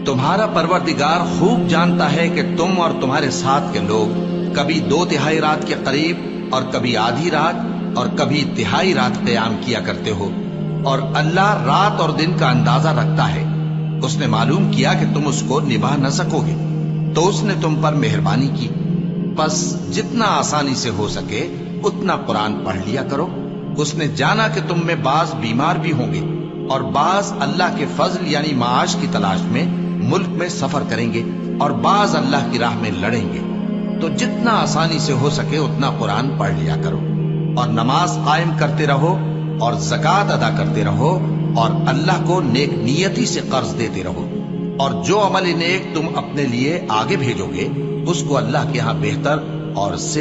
तुम्हारा परवरदिगार खूब जानता है कि तुम और तुम्हारे साथ के लोग कभी 2/3 रात के करीब और कभी आधी रात और कभी तिहाई रात क़याम किया करते हो, और अल्लाह रात और दिन का अंदाजा रखता है। उसने मालूम किया कि तुम उसको निभा न सकोगे, तो उसने तुम पर मेहरबानी की। बस जितना आसानी से हो सके उतना कुरान पढ़ लिया करो। उसने जाना कि तुम में बाज बीमार भी होंगे और बाज अल्लाह के फजल यानी माश की तलाश में मुल्क में सफर करेंगे और बाज अल्लाह की राह में लड़ेंगे। तो जितना आसानी से हो सके उतना कुरान पढ़ लिया करो और नमाज कायम करते रहो और ज़कात अदा करते रहो और अल्लाह को नेक नियति से कर्ज देते रहो। और जो अमल नेक तुम अपने लिए आगे भेजोगे उसको अल्लाह के यहाँ बेहतर और